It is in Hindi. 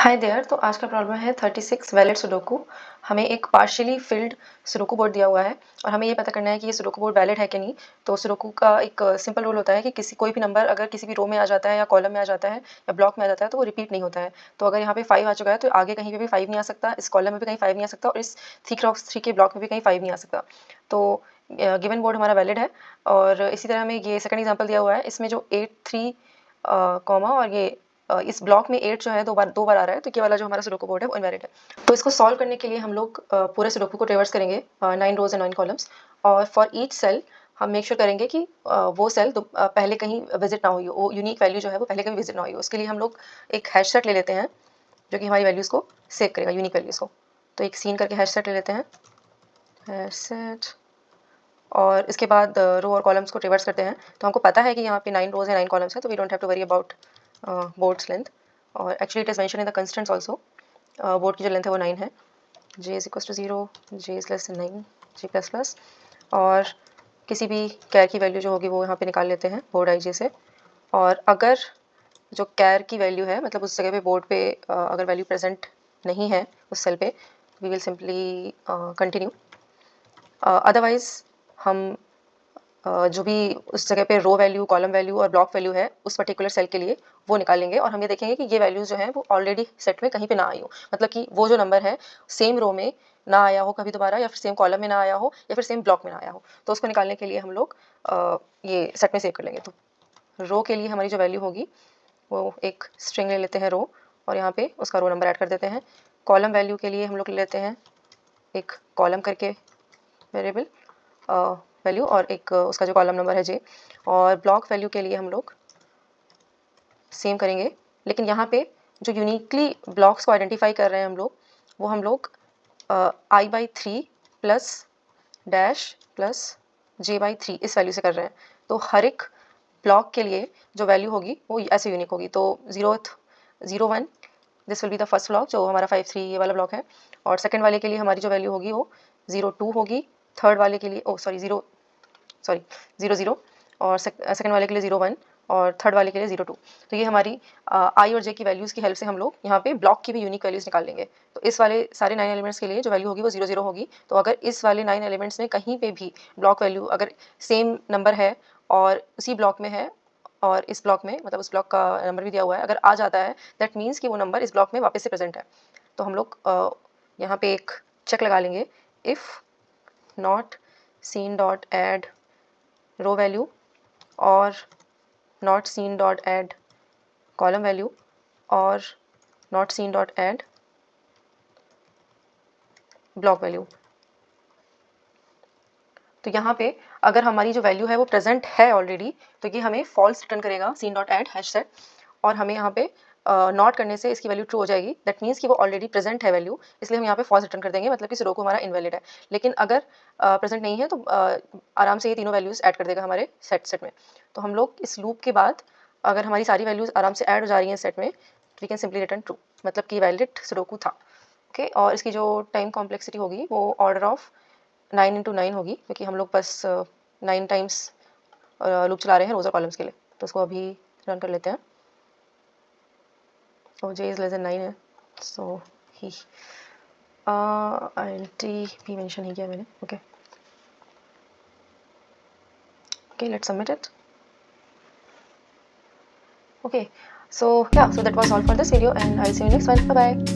Hi there. तो आज का प्रॉब्लम है 36 वैलिड सुडोकू। हमें एक पार्शियली फिल्ड सुडोकू बोर्ड दिया हुआ है और हमें ये पता करना है कि ये सुडोकू बोर्ड वैलिड है कि नहीं। तो सुडोकू का एक सिंपल रूल होता है कि कोई भी नंबर अगर किसी भी रो में आ जाता है या कॉलम में आ जाता है या ब्लॉक में आ जाता है तो वो रिपीट नहीं होता है। तो अगर यहाँ पे 5 आ चुका है तो आगे कहीं पे भी 5 नहीं आ सकता, इस कॉलम में भी कहीं 5 नहीं आ सकता और इस 3 के ब्लॉक में भी कहीं 5 नहीं आ सकता। तो गिवन बोर्ड हमारा वैलिड है। और इसी तरह हमें ये सेकंड एग्जांपल दिया हुआ है, इसमें जो 8 3 कॉमा और ये इस ब्लॉक में 8 जो है दो बार आ रहा है, तो ये वाला जो हमारा सुडोकू बोर्ड है वो इनवैलिड है। तो इसको सॉल्व करने के लिए हम लोग पूरे सुडोकू को रिवर्स करेंगे, 9 रोज एंड 9 कॉलम्स। और फॉर ईच सेल हम मेक श्योर करेंगे कि वो सेल पहले कहीं विजिट ना हुई हो, वो यूनिक वैल्यू जो है वो पहले कहीं विजिट ना हुई हो। उसके लिए हम लोग एक हैश सेट ले लेते हैं जो कि हमारी वैल्यूज़ को सेव करेगा, यूनिक वैल्यूज़ को। तो एक सीन करके हैश सेट ले लेते हैं, हैश सेट। और इसके बाद रो और कॉलम्स को रिवर्स करते हैं। तो हमको पता है कि यहाँ पे 9 रोज है 9 कॉलम्स है, तो we don't have to worry about boards length. और actually it is mention in the constants also. Board की जो लेंथ है वो 9 है। j is equals to 0, j is less than 9, j plus plus. और किसी भी कैर की वैल्यू जो होगी वो यहाँ पे निकाल लेते हैं बोर्ड आई जे से। और अगर जो कैर की वैल्यू है, मतलब उस जगह पे बोर्ड पे अगर वैल्यू प्रेजेंट नहीं है उस सेल पे, we will simply continue. Otherwise हम जो भी उस जगह पे रो वैल्यू, कॉलम वैल्यू और ब्लॉक वैल्यू है उस पर्टिकुलर सेल के लिए वो निकालेंगे। और हम ये देखेंगे कि ये वैल्यूज़ जो हैं वो ऑलरेडी सेट में कहीं पे ना आई हो, मतलब कि वो जो नंबर है सेम रो में ना आया हो कभी दोबारा, या फिर सेम कॉलम में ना आया हो, या फिर सेम ब्लॉक में ना आया हो। तो उसको निकालने के लिए हम लोग ये सेट में सेव कर लेंगे। तो रो के लिए हमारी जो वैल्यू होगी वो एक स्ट्रिंग ले लेते हैं रो, और यहाँ पे उसका रो नंबर ऐड कर देते हैं। कॉलम वैल्यू के लिए हम लोग ले लेते हैं एक कॉलम करके वेरिएबल वैल्यू, और एक उसका जो कॉलम नंबर है जे। और ब्लॉक वैल्यू के लिए हम लोग सेम करेंगे, लेकिन यहाँ पे जो यूनिकली ब्लॉक्स को आइडेंटिफाई कर रहे हैं हम लोग i/3 plus dash plus j/3 इस वैल्यू से कर रहे हैं। तो हर एक ब्लॉक के लिए जो वैल्यू होगी वो ऐसे यूनिक होगी। तो 0 1 this will be the first block जो हमारा 5 3 ये वाला ब्लॉक है। और सेकंड वाले के लिए हमारी जो वैल्यू होगी वो 0 2 होगी। थर्ड वाले के लिए 0 0, और सेकंड वाले के लिए 0 1, और थर्ड वाले के लिए 0 2। तो ये हमारी आई और जे की वैल्यूज़ की हेल्प से हम लोग यहाँ पे ब्लॉक की भी यूनिक वैल्यूज़ निकाल लेंगे। तो इस वाले सारे 9 एलिमेंट्स के लिए जो वैल्यू होगी वो 0 0 होगी। तो अगर इस वाले 9 एलिमेंट्स में कहीं पे भी ब्लॉक वैल्यू अगर सेम नंबर है और उसी ब्लॉक में है, और इस ब्लॉक में मतलब उस ब्लॉक का नंबर भी दिया हुआ है, अगर आ जाता है दैट मीन्स कि वो नंबर इस ब्लॉक में वापस से प्रेजेंट है। तो हम लोग यहाँ पे एक चेक लगा लेंगे, if not seen dot add row value और not seen dot add column value और not seen dot add block value. तो यहाँ पे अगर हमारी जो वैल्यू है वो प्रेजेंट है ऑलरेडी, तो ये हमें फॉल्स रिटर्न करेगा seen dot add hash set. और हमें यहाँ पे नॉट करने से इसकी वैल्यू ट्रू हो जाएगी, दैट मीन्स कि वो ऑलरेडी प्रेजेंट है वैल्यू, इसलिए हम यहाँ पे फॉल्स रिटर्न कर देंगे, मतलब कि रो को हमारा इनवैलिड है। लेकिन अगर प्रेजेंट नहीं है तो आराम से ये तीनों वैल्यूज़ ऐड कर देगा हमारे सेट में। तो हम लोग इस लूप के बाद अगर हमारी सारी वैल्यूज़ आराम से ऐड हो जा रही हैं सेट में, we can simply return true, मतलब कि वैलिड सुडोकू था। ओके। और इसकी जो टाइम कॉम्प्लेक्सिटी होगी वो ऑर्डर ऑफ 9 × 9 होगी, क्योंकि हम लोग बस 9 टाइम्स लूप चला रहे हैं रोज़ और कॉलम्स के लिए। तो उसको अभी रन कर लेते हैं। और j इज़ लेस देन 9 है, सो ही int भी मेंशन नहीं किया मैंने। Okay okay, let's submit it. Okay, so yeah, so that was all for this video and I'll see you next one. Bye bye.